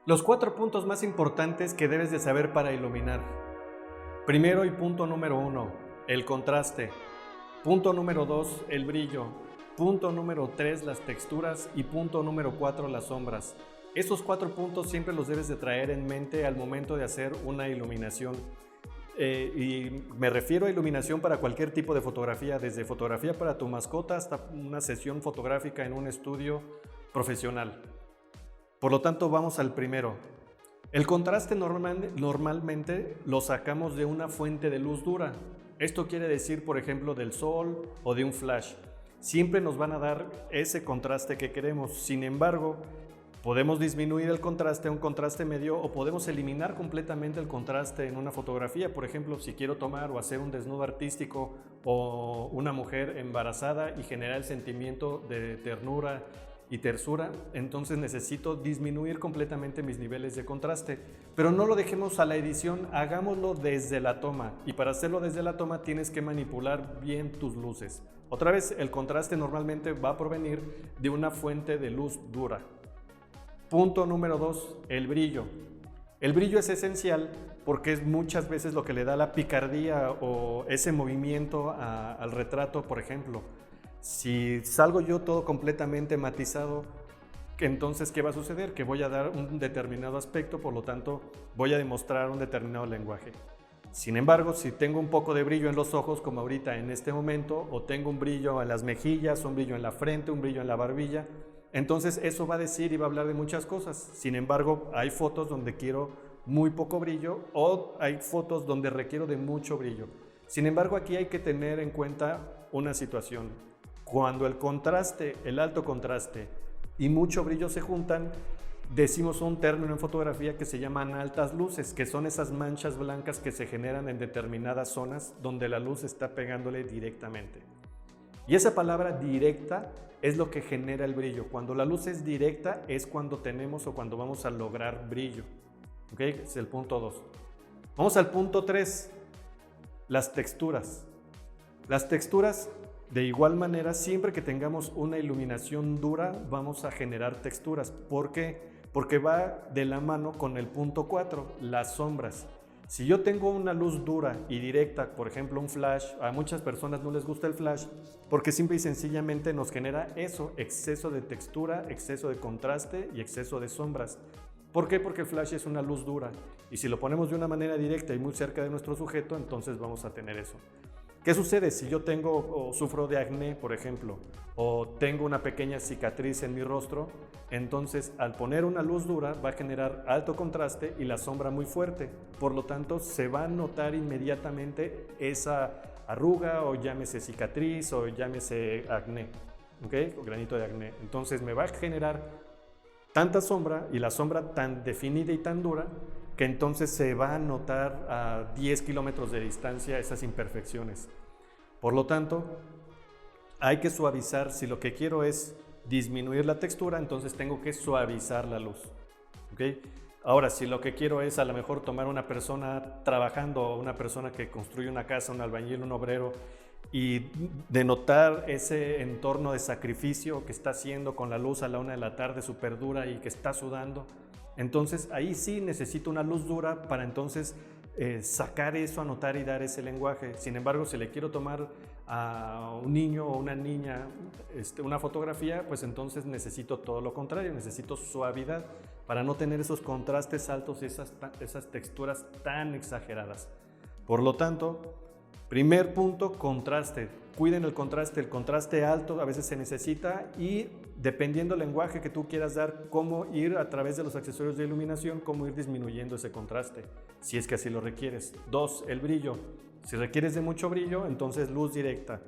Los 4 puntos más importantes que debes de saber para iluminar. Primero y punto número 1, el contraste. Punto número 2, el brillo. Punto número 3, las texturas. Y punto número 4, las sombras. Estos 4 puntos siempre los debes de traer en mente al momento de hacer una iluminación. Y me refiero a iluminación para cualquier tipo de fotografía, desde fotografía para tu mascota hasta una sesión fotográfica en un estudio profesional. Por lo tanto, vamos al primero. El contraste normalmente lo sacamos de una fuente de luz dura. Esto quiere decir, por ejemplo, del sol o de un flash. Siempre nos van a dar ese contraste que queremos. Sin embargo, podemos disminuir el contraste a un contraste medio o podemos eliminar completamente el contraste en una fotografía. Por ejemplo, si quiero tomar o hacer un desnudo artístico o una mujer embarazada y generar el sentimiento de ternura y tersura, entonces necesito disminuir completamente mis niveles de contraste. Pero no lo dejemos a la edición, hagámoslo desde la toma. Y para hacerlo desde la toma tienes que manipular bien tus luces. Otra vez, el contraste normalmente va a provenir de una fuente de luz dura. Punto número 2, el brillo. El brillo es esencial porque es muchas veces lo que le da la picardía o ese movimiento al retrato, por ejemplo. Si salgo yo todo completamente matizado, entonces ¿qué va a suceder? Que voy a dar un determinado aspecto, por lo tanto voy a demostrar un determinado lenguaje. Sin embargo, si tengo un poco de brillo en los ojos, como ahorita en este momento, o tengo un brillo en las mejillas, un brillo en la frente, un brillo en la barbilla, entonces eso va a decir y va a hablar de muchas cosas. Sin embargo, hay fotos donde quiero muy poco brillo o hay fotos donde requiero de mucho brillo. Sin embargo, aquí hay que tener en cuenta una situación. Cuando el contraste, el alto contraste y mucho brillo se juntan, decimos un término en fotografía que se llaman altas luces, que son esas manchas blancas que se generan en determinadas zonas donde la luz está pegándole directamente. Y esa palabra directa es lo que genera el brillo. Cuando la luz es directa es cuando tenemos o cuando vamos a lograr brillo. ¿Ok? Es el punto 2. Vamos al punto 3, las texturas. Las texturas, de igual manera, siempre que tengamos una iluminación dura, vamos a generar texturas. ¿Por qué? Porque va de la mano con el punto 4, las sombras. Si yo tengo una luz dura y directa, por ejemplo un flash, a muchas personas no les gusta el flash porque simple y sencillamente nos genera eso, exceso de textura, exceso de contraste y exceso de sombras. ¿Por qué? Porque el flash es una luz dura y si lo ponemos de una manera directa y muy cerca de nuestro sujeto, entonces vamos a tener eso. ¿Qué sucede si yo tengo o sufro de acné, por ejemplo, o tengo una pequeña cicatriz en mi rostro? Entonces, al poner una luz dura va a generar alto contraste y la sombra muy fuerte. Por lo tanto, se va a notar inmediatamente esa arruga o llámese cicatriz o llámese acné, ¿ok? O granito de acné. Entonces, me va a generar tanta sombra y la sombra tan definida y tan dura que entonces se va a notar a 10 kilómetros de distancia esas imperfecciones. Por lo tanto, hay que suavizar. Si lo que quiero es disminuir la textura, entonces tengo que suavizar la luz. ¿Okay? Ahora, si lo que quiero es a lo mejor tomar una persona trabajando, una persona que construye una casa, un albañil, un obrero, y denotar ese entorno de sacrificio que está haciendo con la luz a la 1 de la tarde súper dura y que está sudando, entonces ahí sí necesito una luz dura para entonces sacar eso, anotar y dar ese lenguaje. Sin embargo, si le quiero tomar a un niño o una niña una fotografía, pues entonces necesito todo lo contrario, necesito suavidad para no tener esos contrastes altos y esas texturas tan exageradas. Por lo tanto, primer punto, contraste. Cuiden el contraste alto a veces se necesita y dependiendo del lenguaje que tú quieras dar, cómo ir a través de los accesorios de iluminación, cómo ir disminuyendo ese contraste, si es que así lo requieres. 2, el brillo. Si requieres de mucho brillo, entonces luz directa.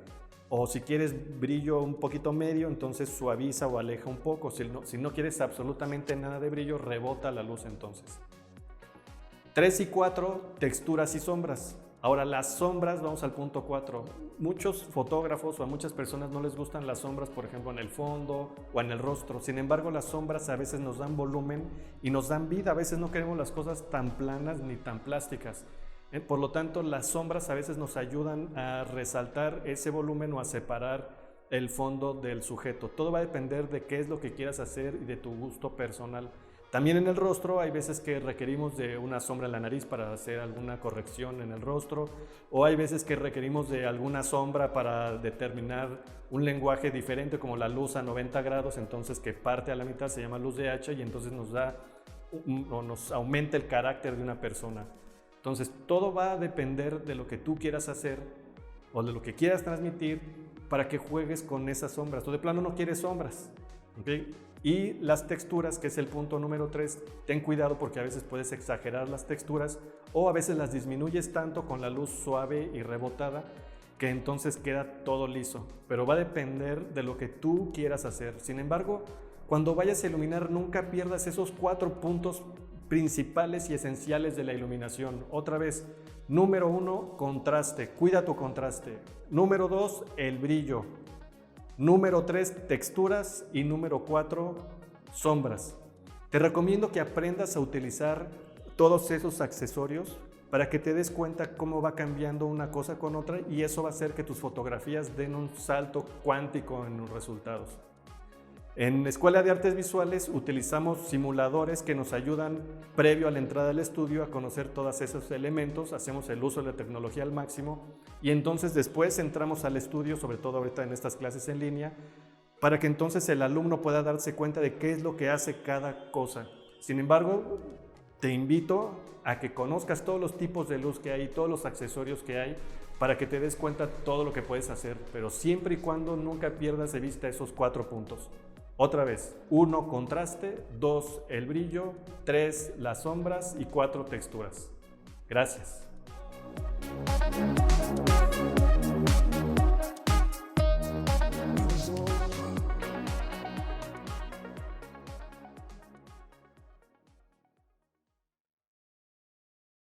O si quieres brillo un poquito medio, entonces suaviza o aleja un poco. Si no quieres absolutamente nada de brillo, rebota la luz entonces. 3 y 4, texturas y sombras. Ahora las sombras, vamos al punto 4. Muchos fotógrafos o a muchas personas no les gustan las sombras, por ejemplo en el fondo o en el rostro. Sin embargo, las sombras a veces nos dan volumen y nos dan vida. A veces no queremos las cosas tan planas ni tan plásticas. Por lo tanto, las sombras a veces nos ayudan a resaltar ese volumen o a separar el fondo del sujeto. Todo va a depender de qué es lo que quieras hacer y de tu gusto personal. También en el rostro hay veces que requerimos de una sombra en la nariz para hacer alguna corrección en el rostro, o hay veces que requerimos de alguna sombra para determinar un lenguaje diferente, como la luz a 90 grados, entonces que parte a la mitad se llama luz de hacha y entonces nos da o nos aumenta el carácter de una persona. Entonces todo va a depender de lo que tú quieras hacer o de lo que quieras transmitir para que juegues con esas sombras. Tú de plano no quieres sombras, ¿okay? Y las texturas, que es el punto número 3, ten cuidado porque a veces puedes exagerar las texturas o a veces las disminuyes tanto con la luz suave y rebotada que entonces queda todo liso, pero va a depender de lo que tú quieras hacer. Sin embargo, cuando vayas a iluminar, nunca pierdas esos 4 puntos principales y esenciales de la iluminación. Otra vez, número 1, contraste, cuida tu contraste. Número 2, el brillo. Número 3, texturas. Y número 4, sombras. Te recomiendo que aprendas a utilizar todos esos accesorios para que te des cuenta cómo va cambiando una cosa con otra y eso va a hacer que tus fotografías den un salto cuántico en los resultados. En Escuela de Artes Visuales utilizamos simuladores que nos ayudan previo a la entrada al estudio a conocer todos esos elementos, hacemos el uso de la tecnología al máximo y entonces después entramos al estudio, sobre todo ahorita en estas clases en línea, para que entonces el alumno pueda darse cuenta de qué es lo que hace cada cosa. Sin embargo, te invito a que conozcas todos los tipos de luz que hay, todos los accesorios que hay, para que te des cuenta de todo lo que puedes hacer, pero siempre y cuando nunca pierdas de vista esos 4 puntos. Otra vez, 1, contraste, 2, el brillo, 3, las sombras y 4, texturas. Gracias.